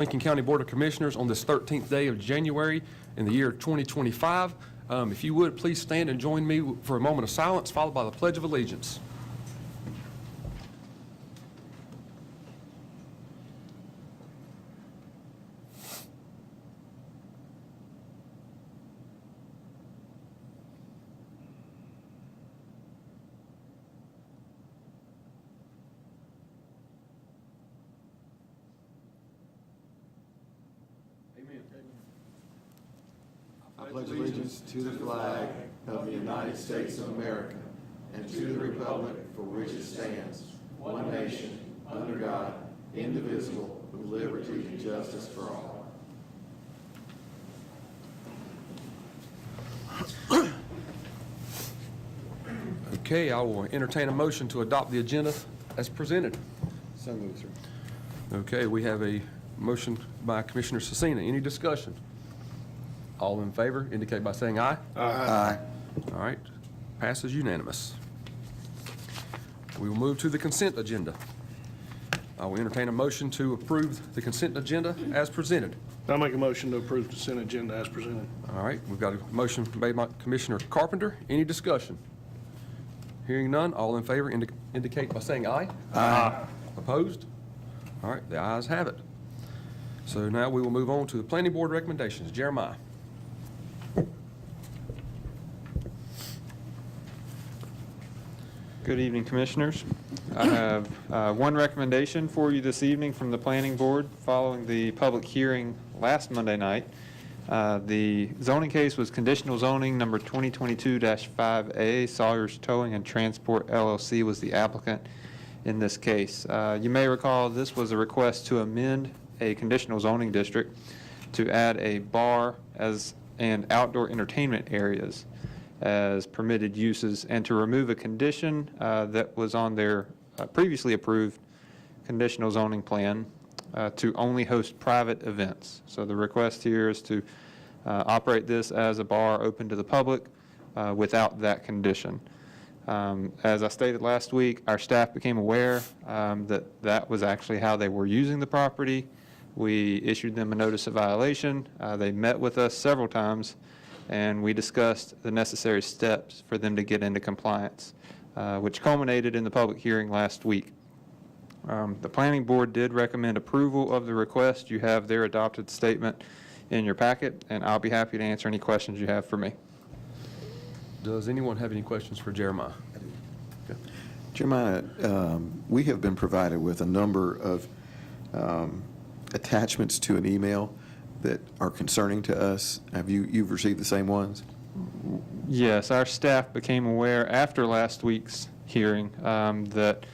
Lincoln County Board of Commissioners on this 13th day of January in the year 2025. If you would, please stand and join me for a moment of silence, followed by the Pledge of Allegiance. I pledge allegiance to the flag of the United States of America and to the republic for which it stands, one nation, under God, indivisible, with liberty and justice for all. Okay, I will entertain a motion to adopt the agenda as presented. So moved, sir. Okay, we have a motion by Commissioner Cecina. Any discussion? All in favor indicate by saying aye. Aye. All right, passes unanimous. We will move to the consent agenda. I will entertain a motion to approve the consent agenda as presented. I'll make a motion to approve the consent agenda as presented. All right, we've got a motion made by Commissioner Carpenter. Any discussion? Hearing none, all in favor indicate by saying aye. Aye. Opposed? All right, the ayes have it. So now we will move on to the Planning Board recommendations. Jeremiah. Good evening, Commissioners. I have one recommendation for you this evening from the Planning Board following the public hearing last Monday night. The zoning case was conditional zoning number 2022-5A. Sawyer's Towing and Transport LLC was the applicant in this case. You may recall this was a request to amend a conditional zoning district to add a bar and outdoor entertainment areas as permitted uses, and to remove a condition that was on their previously approved conditional zoning plan to only host private events. So the request here is to operate this as a bar open to the public without that condition. As I stated last week, our staff became aware that that was actually how they were using the property. We issued them a notice of violation. They met with us several times, and we discussed the necessary steps for them to get into compliance, which culminated in the public hearing last week. The Planning Board did recommend approval of the request. You have their adopted statement in your packet, and I'll be happy to answer any questions you have for me. Does anyone have any questions for Jeremiah? Okay. Jeremiah, we have been provided with a number of attachments to an email that are concerning to us. You've received the same ones? Yes, our staff became aware after last week's hearing that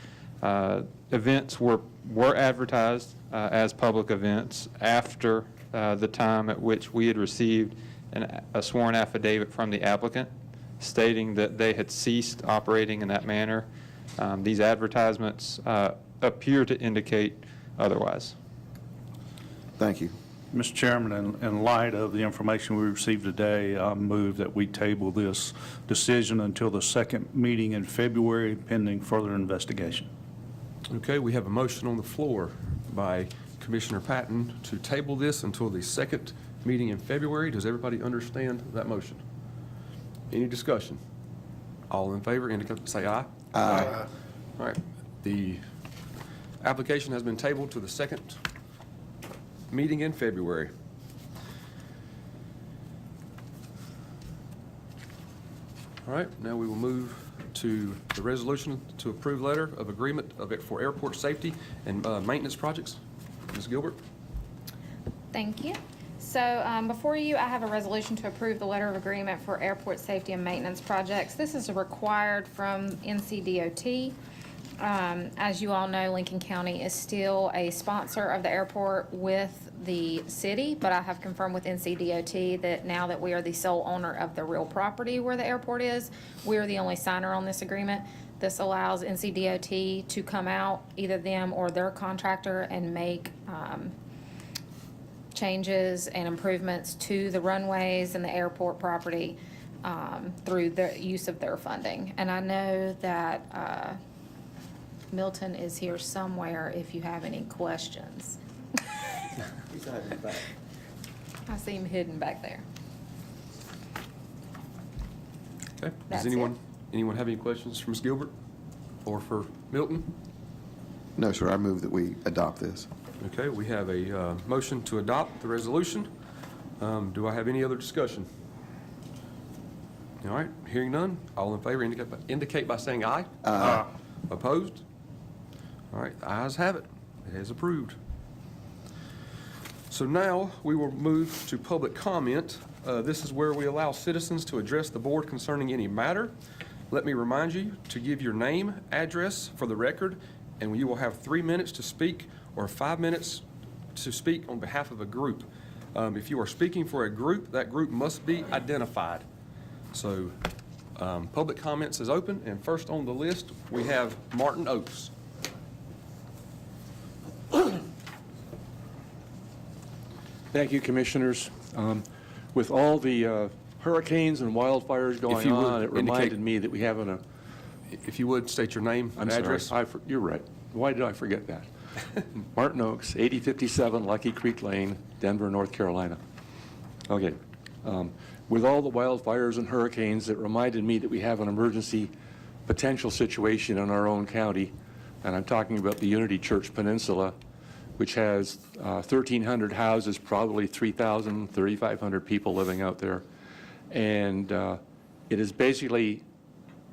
events were advertised as public events after the time at which we had received a sworn affidavit from the applicant stating that they had ceased operating in that manner. These advertisements appear to indicate otherwise. Thank you. Mr. Chairman, in light of the information we received today, I move that we table this decision until the second meeting in February, pending further investigation. Okay, we have a motion on the floor by Commissioner Patton to table this until the second meeting in February. Does everybody understand that motion? Any discussion? All in favor indicate say aye. Aye. All right, the application has been tabled to the second meeting in February. All right, now we will move to the resolution to approve letter of agreement for airport safety and maintenance projects. Ms. Gilbert. Thank you. So before you, I have a resolution to approve the letter of agreement for airport safety and maintenance projects. This is required from NCDOT. As you all know, Lincoln County is still a sponsor of the airport with the city, but I have confirmed with NCDOT that now that we are the sole owner of the real property where the airport is, we are the only signer on this agreement. This allows NCDOT to come out, either them or their contractor, and make changes and improvements to the runways and the airport property through the use of their funding. And I know that Milton is here somewhere if you have any questions. I see him hidden back there. Okay. That's Does it. anyone have any questions for Ms. Gilbert or for Milton? No, sir, I move that we adopt this. Okay, we have a motion to adopt the resolution. Do I have any other discussion? All right, hearing none, all in favor indicate by saying aye. Aye. Opposed? All right, the ayes have it. It is approved. So now we will move to public comment. This is where we allow citizens to address the board concerning any matter. Let me remind you to give your name, address for the record, and you will have 3 minutes to speak or 5 minutes to speak on behalf of a group. If you are speaking for a group, that group must be identified. So public comments is open, and first on the list, we have Martin Oaks. Thank you, Commissioners. With all the hurricanes and wildfires going you would on, it reminded indicate- me that we have If you would, state your name I'm and sorry, address. you're right. Why did I forget that? Martin Oaks, 8057 Lucky Creek Lane, Denver, North Carolina. Okay. With all the wildfires and hurricanes, it reminded me that we have an emergency potential situation in our own county, and I'm talking about the Unity Church Peninsula, which has 1,300 houses, probably 3,000, 3,500 people living out there. And it is basically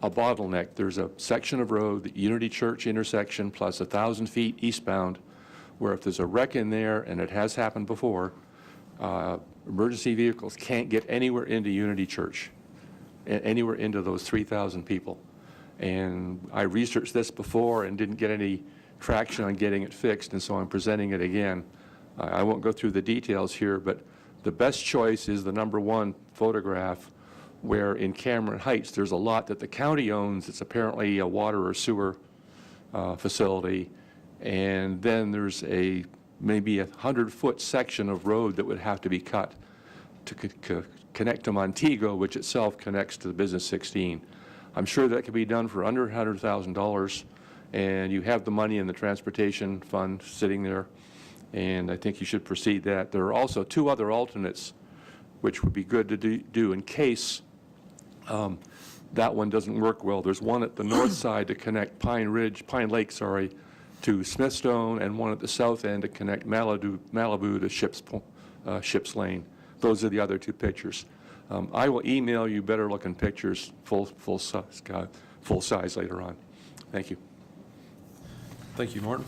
a bottleneck. There's a section of road, the Unity Church intersection, plus 1,000 feet eastbound, where if there's a wreck in there, and it has happened before, emergency vehicles can't get anywhere into Unity Church, anywhere into those 3,000 people. And I researched this before and didn't get any traction on getting it fixed, and so I'm presenting it again. I won't go through the details here, but the best choice is the #1 photograph, where in Cameron Heights, there's a lot that the county owns. It's apparently a water or sewer facility, and then there's maybe 100-foot section of road that would have to be cut to connect to Montego, which itself connects to the Business 16. I'm sure that could be done for under $100,000, and you have the money in the transportation fund sitting there, and I think you should proceed that. There are also 2 other alternates which would be good to do in case that one doesn't work well. There's one at the north side to connect Pine Lake, to Smithstone, and one at the south end to connect Malibu to Ships Lane. Those are the other 2 pictures. I will email you better looking pictures, full size later on. Thank you. Thank you, Martin.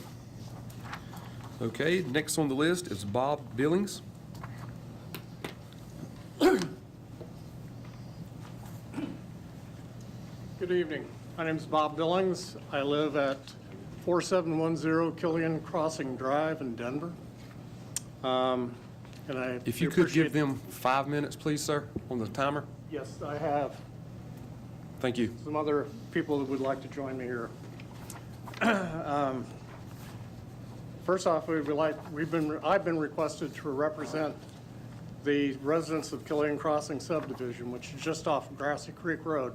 Okay, next on the list is Bob Billings. Good evening. My name is Bob Billings. I live at 4710 Killian Crossing Drive in Denver. And I If you could give appreciate- them 5 minutes, please, sir, on the timer. Yes, I have Thank you. some other people that would like to join me here. First off, I've been requested to represent the residents of Killian Crossing subdivision, which is just off Grassy Creek Road.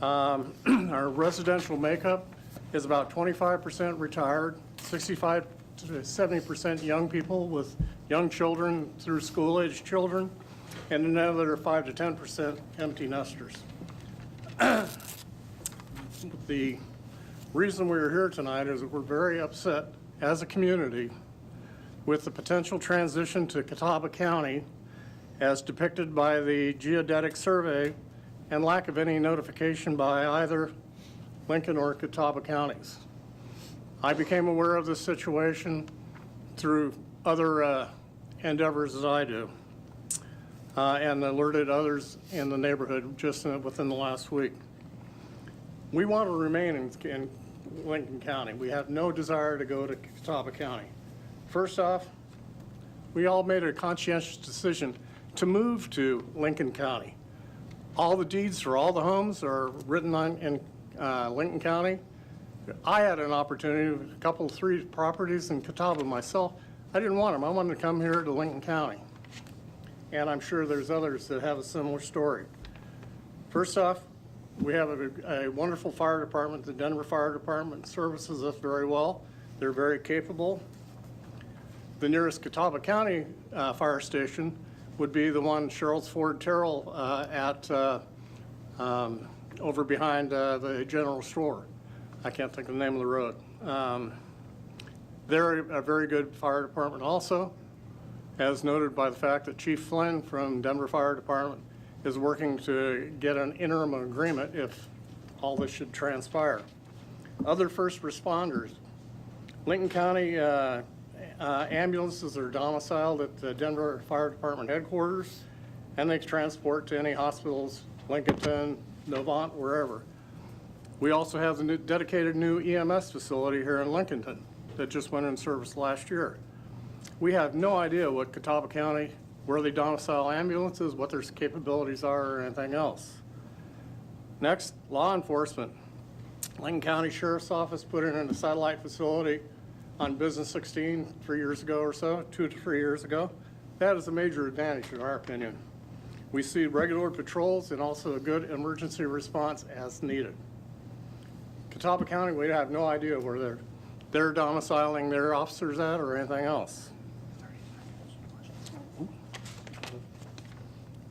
Our residential makeup is about 25% retired, 65 to 70% young people with young children through school-age children, and another 5 to 10% empty nesters. The reason we're here tonight is that we're very upset as a community with the potential transition to Catawba County as depicted by the geodetic survey and lack of any notification by either Lincoln or Catawba counties. I became aware of this situation through other endeavors that I do and alerted others in the neighborhood just within the last week. We want to remain in Lincoln County. We have no desire to go to Catawba County. First off, we all made a conscientious decision to move to Lincoln County. All the deeds for all the homes are written in Lincoln County. I had an opportunity, 3 properties in Catawba myself. I didn't want them. I wanted to come here to Lincoln County. And I'm sure there's others that have a similar story. First off, we have a wonderful fire department. The Denver Fire Department services us very well. They're very capable. The nearest Catawba County fire station would be the one Cheryl's Ford Terrell at over behind the general store. I can't think of the name of the road. They're a very good fire department also, as noted by the fact that Chief Flynn from Denver Fire Department is working to get an interim agreement if all this should transpire. Other first responders, Lincoln County ambulances are domiciled at the Denver Fire Department headquarters, and they transport to any hospitals, Lincolnton, Novant, wherever. We also have the dedicated new EMS facility here in Lincolnton that just went in service last year. We have no idea what Catawba County, where they domicile ambulances, what their capabilities are, or anything else. Next, law enforcement. Lincoln County Sheriff's Office put in a satellite facility on Business 16 3 years ago or so, 2 to 3 years ago. That is a major advantage in our opinion. We see regular patrols and also a good emergency response as needed. Catawba County, we have no idea where they're domiciling their officers at or anything else.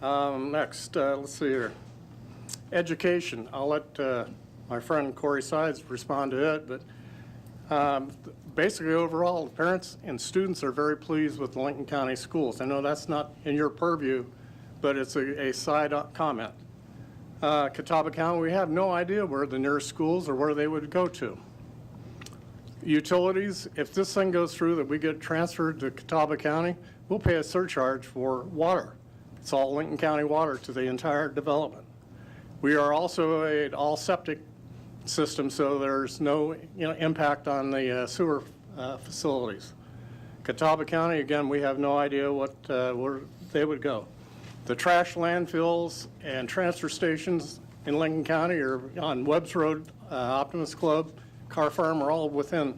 Next, let's see here. Education. I'll let my friend Corey Sides respond to it, but basically overall, parents and students are very pleased with the Lincoln County schools. I know that's not in your purview, but it's a side comment. Catawba County, we have no idea where the nearest schools or where they would go to. Utilities, if this thing goes through that we get transferred to Catawba County, we'll pay a surcharge for water. It's all Lincoln County water to the entire development. We are also an all septic system, so there's no impact on the sewer facilities. Catawba County, again, we have no idea where they would go. The trash landfills and transfer stations in Lincoln County are on Webb's Road, Optimus Club, Car Farm are all within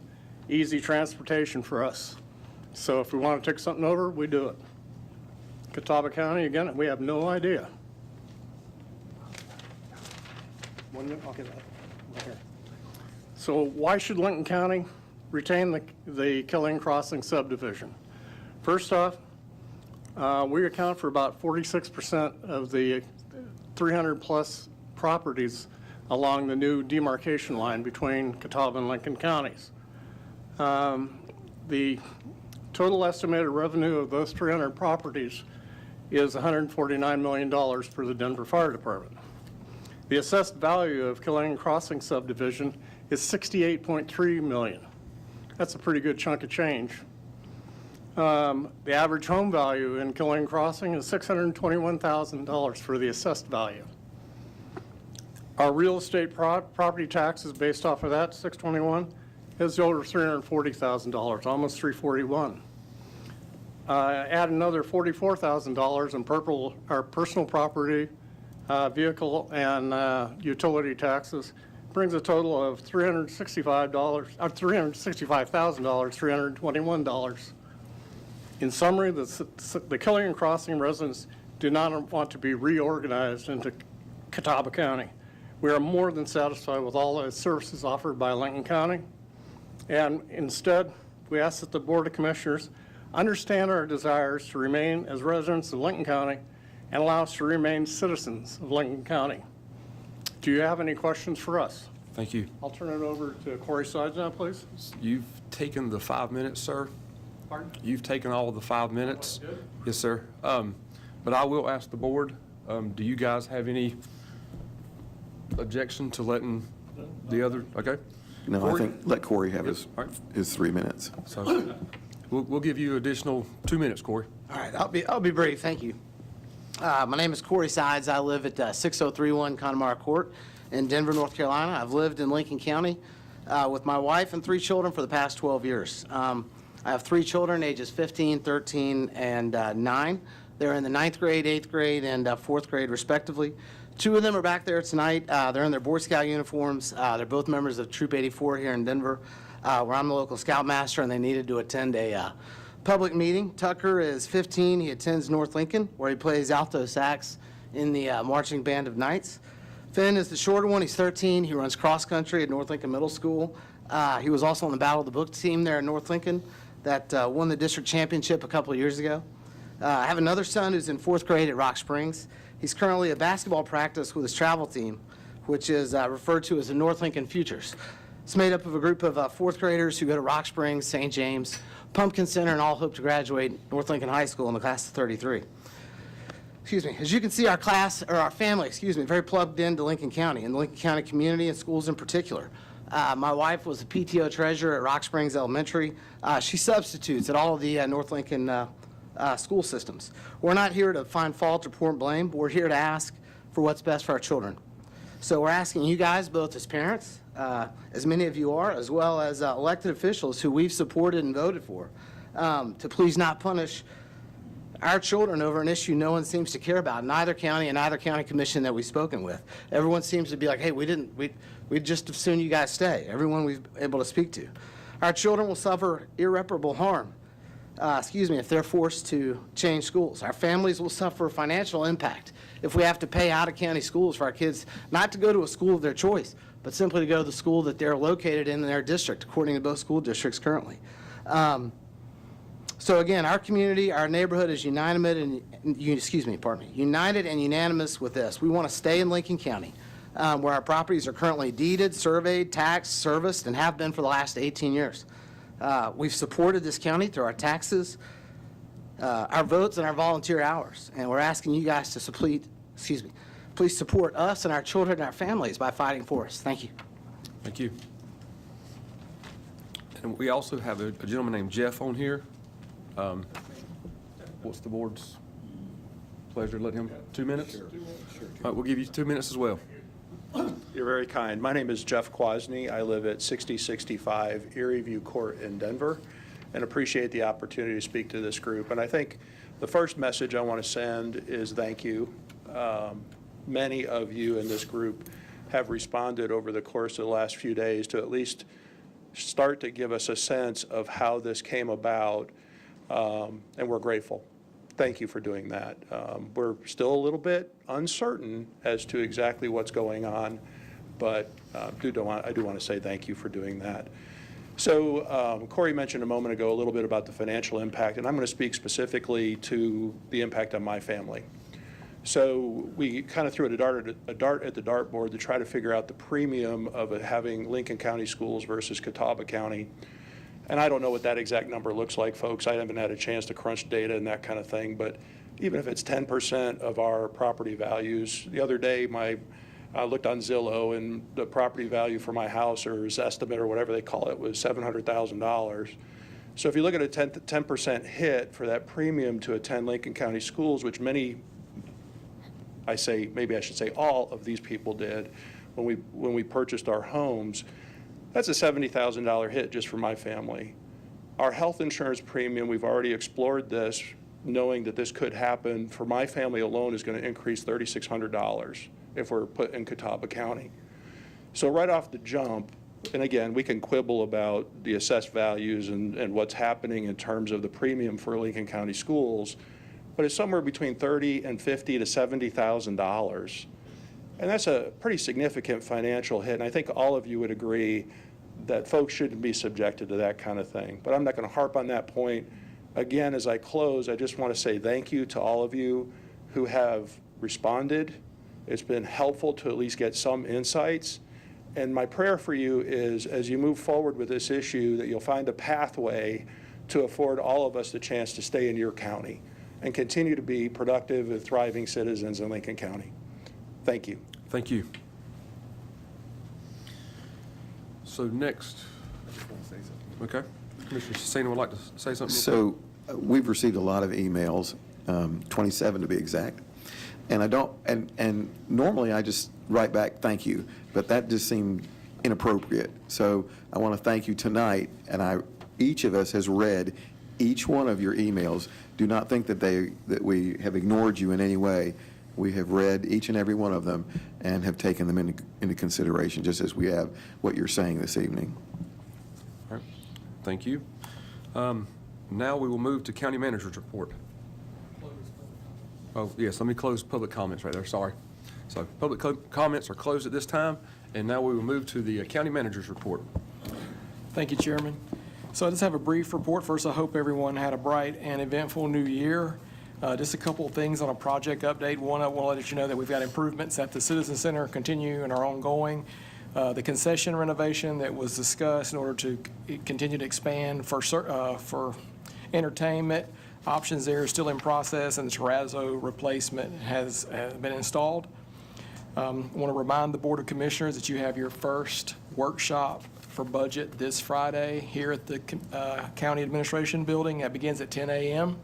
easy transportation for us. So if we want to take something over, we do it. Catawba County, again, we have no idea. 1 minute, I'll get that right here. So why should Lincoln County retain the Killeen Crossing subdivision? First off, we account for about 46% of the 300-plus properties along the new demarcation line between Catawba and Lincoln counties. The total estimated revenue of those 300 properties is $149 million for the Denver Fire Department. The assessed value of Killeen Crossing subdivision is $68.3 million. That's a pretty good chunk of change. The average home value in Killeen Crossing is $621,000 for the assessed value. Our real estate property taxes based off of that, $621, is over $340,000, almost $341. Add another $44,000 in our personal property, vehicle, and utility taxes, brings a total of $365,000, $321. In summary, the Killeen Crossing residents do not want to be reorganized into Catawba County. We are more than satisfied with all the services offered by Lincoln County, and instead, we ask that the Board of Commissioners understand our desires to remain as residents of Lincoln County and allow us to remain citizens of Lincoln County. Do you have any questions for us? Thank you. I'll turn it over to Corey Sides now, please. You've taken the 5 minutes, sir. Pardon? You've taken all of the 5 minutes. I did? Yes, sir. But I will ask the board, do you guys have any objection to letting the other, okay? No, I Corey? think let Corey have All right. his 3 minutes. So we'll give you additional 2 minutes, Corey. All right, I'll be brief, thank you. My name is Corey Sides. I live at 6031 Connemara Court in Denver, North Carolina. I've lived in Lincoln County with my wife and 3 children for the past 12 years. I have 3 children, ages 15, 13, and 9. They're in the 9th grade, 8th grade, and 4th grade, respectively. 2 of them are back there tonight. They're in their Boy Scout uniforms. They're both members of Troop 84 here in Denver, where I'm the local scoutmaster, and they needed to attend a public meeting. Tucker is 15. He attends North Lincoln, where he plays alto sax in the marching band of Knights. Finn is the shorter one. He's 13. He runs cross country at North Lincoln Middle School. He was also on the Battle of the Book team there at North Lincoln. that won the district championship a couple of years ago. I have another son who's in 4th grade at Rock Springs. He's currently at basketball practice with his travel team, which is referred to as the North Lincoln Futures. It's made up of a group of 4th graders who go to Rock Springs, St. James, Pumpkin Center, and all hope to graduate North Lincoln High School in the class of 33. Excuse me. As you can see, our family, very plugged into Lincoln County and the Lincoln County community and schools in particular. My wife was a PTO treasurer at Rock Springs Elementary. She substitutes at all of the North Lincoln school systems. We're not here to find fault or point blame, but we're here to ask for what's best for our children. So we're asking you guys, both as parents, as many of you are, as well as elected officials who we've supported and voted for, to please not punish our children over an issue no one seems to care about in either county and either county commission that we've spoken with. Everyone seems to be like, hey, we'd just as soon you guys stay, everyone we've been able to speak to. Our children will suffer irreparable harm, if they're forced to change schools. Our families will suffer financial impact if we have to pay out-of-county schools for our kids not to go to a school of their choice, but simply to go to the school that they're located in their district, according to both school districts currently. So again, our community, our neighborhood is united and unanimous with this. We want to stay in Lincoln County, where our properties are currently deeded, surveyed, taxed, serviced, and have been for the last 18 years. We've supported this county through our taxes, our votes, and our volunteer hours. And we're asking you guys to please support us and our children and our families by fighting for us. Thank you. Thank you. And we also have a gentleman named Jeff on here. What's the board's pleasure? Let him 2 minutes? Sure. All right, we'll give you 2 minutes as well. You're very kind. My name is Jeff Kwasny. I live at 6065 Erie View Court in Denver and appreciate the opportunity to speak to this group. And I think the first message I want to send is thank you. Many of you in this group have responded over the course of the last few days to at least start to give us a sense of how this came about, and we're grateful. Thank you for doing that. We're still a little bit uncertain as to exactly what's going on, but I do want to say thank you for doing that. So Corey mentioned a moment ago a little bit about the financial impact, and I'm going to speak specifically to the impact on my family. So we kind of threw a dart at the dartboard to try to figure out the premium of having Lincoln County schools versus Catawba County. And I don't know what that exact number looks like, folks. I haven't had a chance to crunch data and that kind of thing. But even if it's 10% of our property values, the other day I looked on Zillow and the property value for my house, or estimate or whatever they call it, was $700,000. So if you look at a 10% hit for that premium to attend Lincoln County schools, which maybe I should say all of these people did when we purchased our homes, that's a $70,000 hit just for my family. Our health insurance premium, we've already explored this, knowing that this could happen, for my family alone is going to increase $3,600 if we're put in Catawba County. So right off the jump, and again, we can quibble about the assessed values and what's happening in terms of the premium for Lincoln County schools, but it's somewhere between $30,000 and $50,000 to $70,000. And that's a pretty significant financial hit, and I think all of you would agree that folks shouldn't be subjected to that kind of thing. But I'm not going to harp on that point. Again, as I close, I just want to say thank you to all of you who have responded. It's been helpful to at least get some insights. And my prayer for you is, as you move forward with this issue, that you'll find a pathway to afford all of us the chance to stay in your county and continue to be productive and thriving citizens in Lincoln County. Thank you. Thank you. So next, okay, Commissioner Cicino would like to say something. So we've received a lot of emails, 27 to be exact, and and normally I just write back thank you, but that just seemed inappropriate. So I want to thank you tonight, and each of us has read each one of your emails. Do not think that we have ignored you in any way. We have read each and every one of them and have taken them into consideration, just as we have what you're saying this evening. All right, thank you. Now we will move to County Manager's report. Oh, yes, let me close public comments right there, sorry. So public comments are closed at this time, and now we will move to the County Manager's report. Thank you, Chairman. So I just have a brief report. First, I hope everyone had a bright and eventful new year. Just a couple of things on a project update. One, I want to let you know that we've got improvements at the Citizen Center continue and are ongoing. The concession renovation that was discussed in order to continue to expand for entertainment, options there are still in process, and the terrazzo replacement has been installed. I want to remind the Board of Commissioners that you have your first workshop for budget this Friday here at the County Administration Building. That begins at 10 a.m.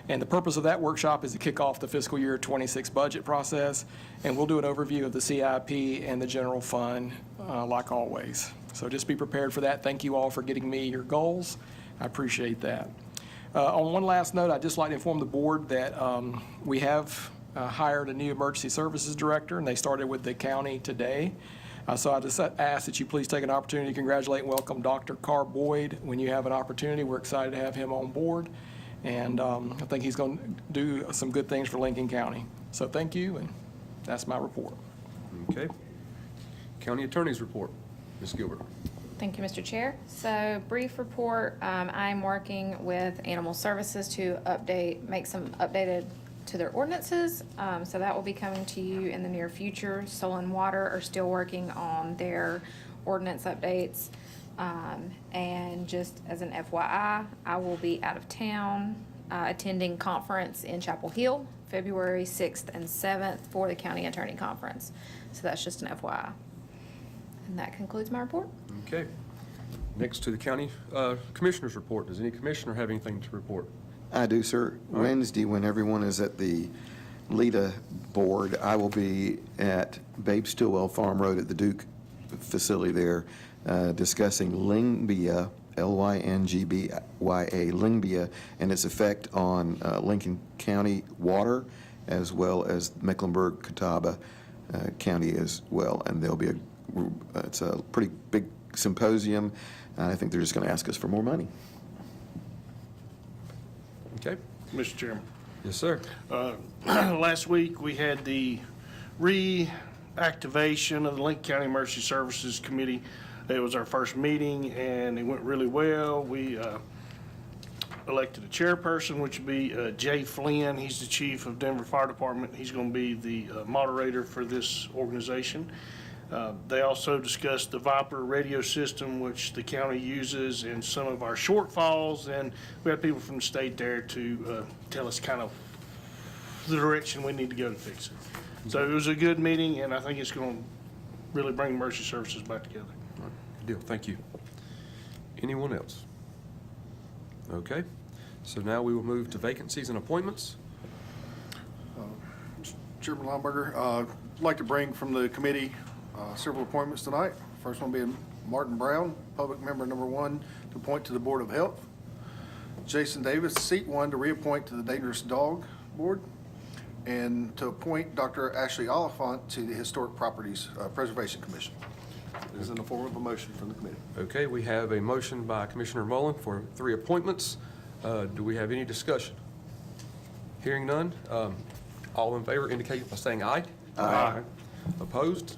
And the purpose of that workshop is to kick off the fiscal year 26 budget process, and we'll do an overview of the CIP and the general fund like always. So just be prepared for that. Thank you all for getting me your goals. I appreciate that. On one last note, I'd just like to inform the board that we have hired a new emergency services director, and they started with the county today. So I just ask that you please take an opportunity to congratulate and welcome Dr. Carr Boyd when you have an opportunity. We're excited to have him on board, and I think he's going to do some good things for Lincoln County. So thank you, and that's my report. Okay. County Attorney's report. Ms. Gilbert. Thank you, Mr. Chair. So brief report, I'm working with Animal Services to make some updated to their ordinances. So that will be coming to you in the near future. Soil and Water are still working on their ordinance updates. And just as an FYI, I will be out of town attending conference in Chapel Hill, February 6th and 7th for the County Attorney Conference. So that's just an FYI. And that concludes my report. Okay. Next to the County Commissioner's report. Does any commissioner have anything to report? I do, sir. Wednesday, when everyone is at the LEDA board, I will be at Babe Stillwell Farm Road at the Duke facility there discussing Lyngbya, Lyngbya, Lyngbya, and its effect on Lincoln County water, as well as Mecklenburg-Catawba County as well. And there'll be it's a pretty big symposium. I think they're just going to ask us for more money. Okay. Mr. Chairman. Yes, sir. Last week, we had the reactivation of the Lincoln County Emergency Services Committee. It was our first meeting, and it went really well. We elected a chairperson, which would be Jay Flynn. He's the chief of Denver Fire Department. He's going to be the moderator for this organization. They also discussed the Viper radio system, which the county uses, and some of our shortfalls, and we had people from the state there to tell us kind of the direction we need to go to fix it. So it was a good meeting, and I think it's going to really bring emergency services back together. All right. Good deal. Thank you. Anyone else? Okay. So now we will move to vacancies and appointments. Chairman Lomberger, I'd like to bring from the committee several appointments tonight. First one being Martin Brown, Public Member Number 1, to appoint to the Board of Health. Jason Davis, Seat 1, to reappoint to the Dangerous Dog Board. And to appoint Dr. Ashley Oliphant to the Historic Properties Preservation Commission. It is in the form of a motion from the committee. Okay, we have a motion by Commissioner Mullen for 3 appointments. Do we have any discussion? Hearing none. All in favor indicate by saying aye. Aye. Opposed?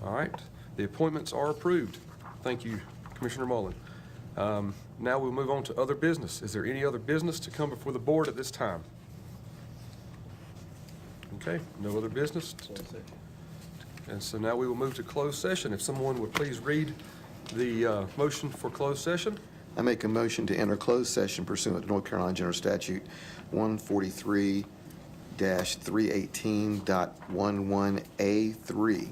All right, the appointments are approved. Thank you, Commissioner Mullen. Now we'll move on to other business. Is there any other business to come before the board at this time? Okay, no other business. And so now we will move to closed session. If someone would please read the motion for closed session. I make a motion to enter closed session pursuant to North Carolina General Statute 143-318.11A3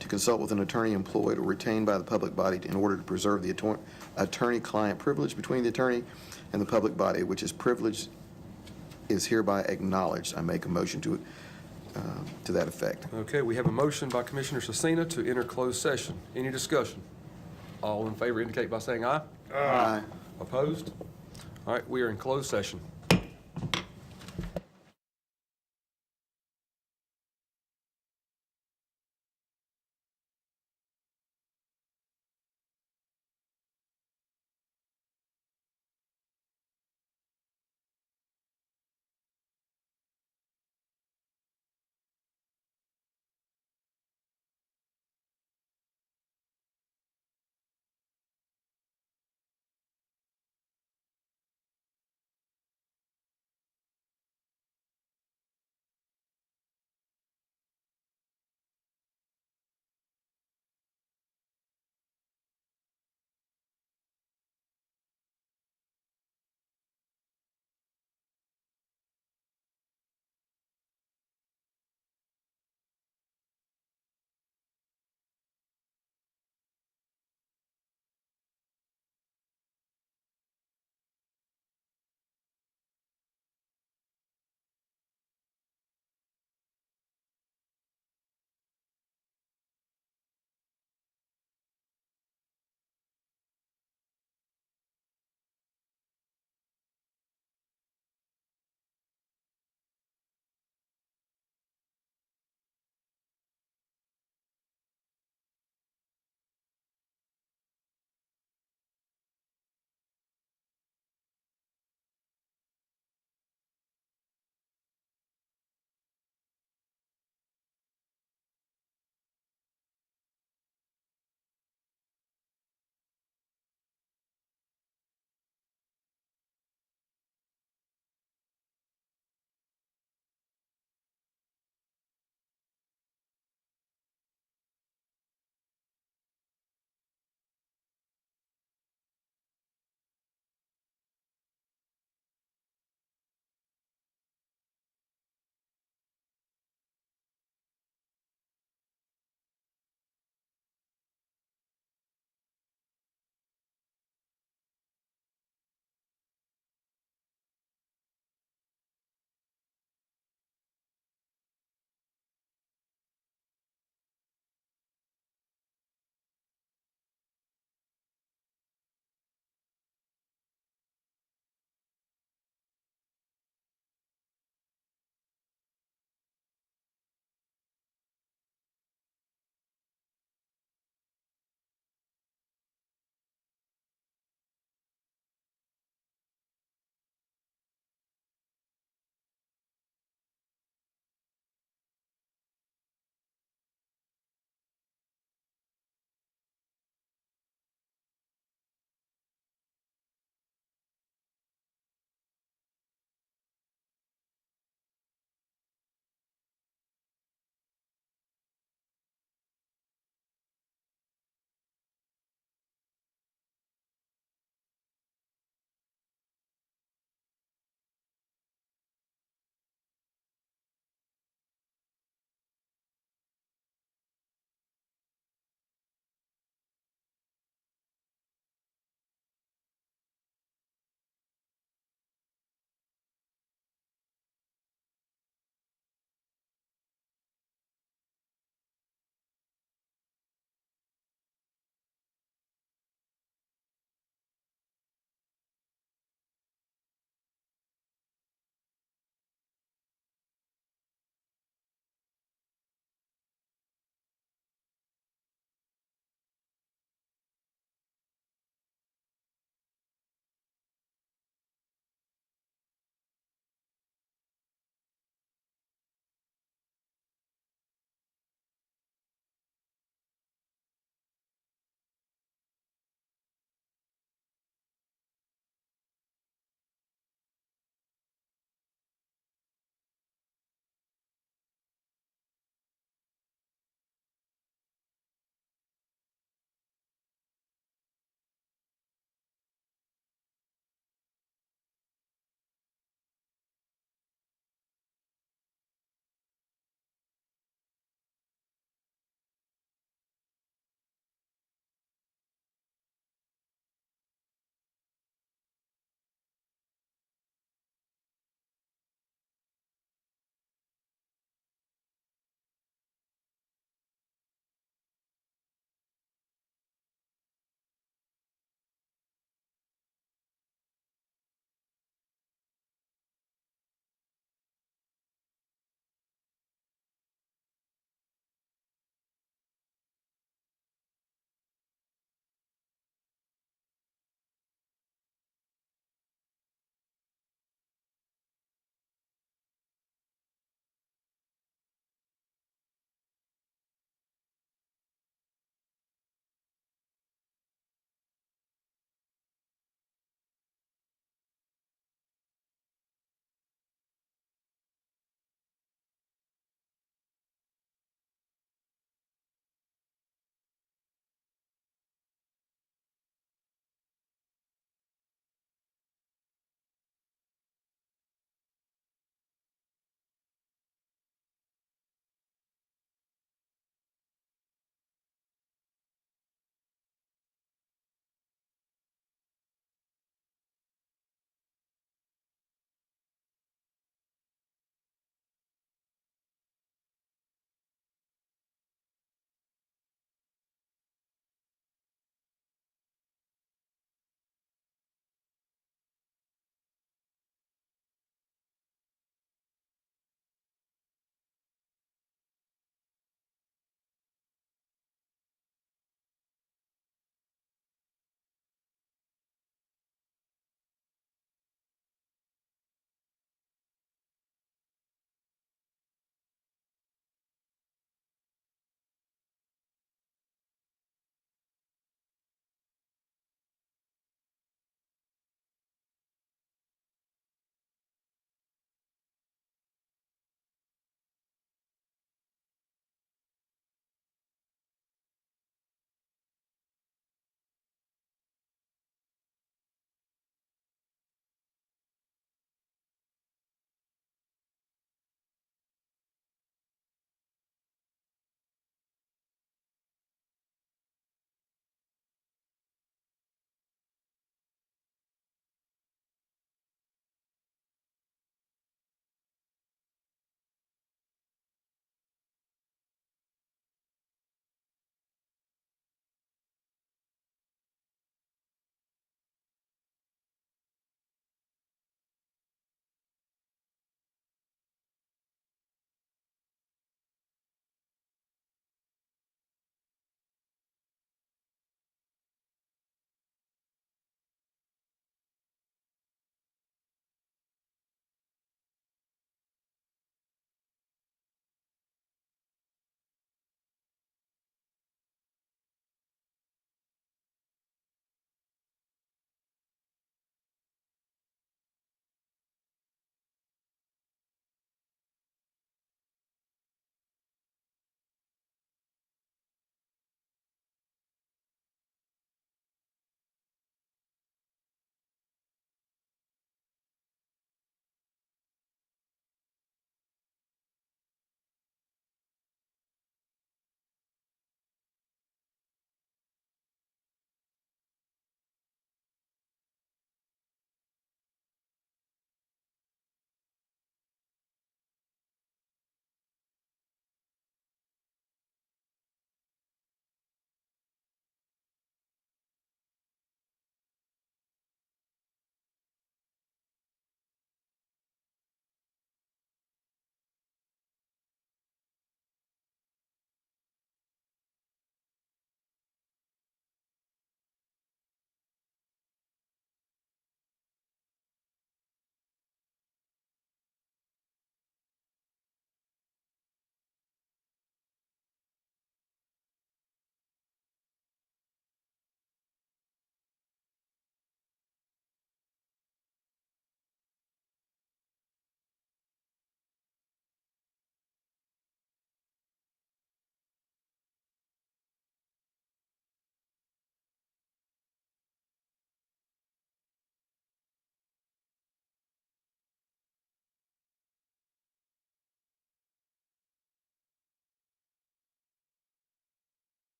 to consult with an attorney employed or retained by the public body in order to preserve the attorney-client privilege between the attorney and the public body, which is privileged, is hereby acknowledged. I make a motion to that effect. Okay, we have a motion by Commissioner Cecina to enter closed session. Any discussion? All in favor indicate by saying aye. Aye. Opposed? All right, we are in closed session.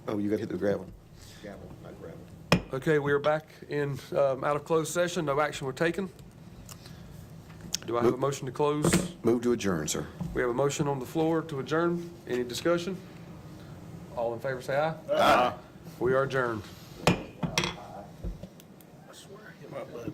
Oh, you got to hit the gravel. Okay, we are back in, out of closed session. No action was taken. Do I have a motion to close? Move to adjourn, sir. We have a motion on the floor to adjourn. Any discussion? All in favor, say aye. Aye. We are adjourned. I swear I hit my button.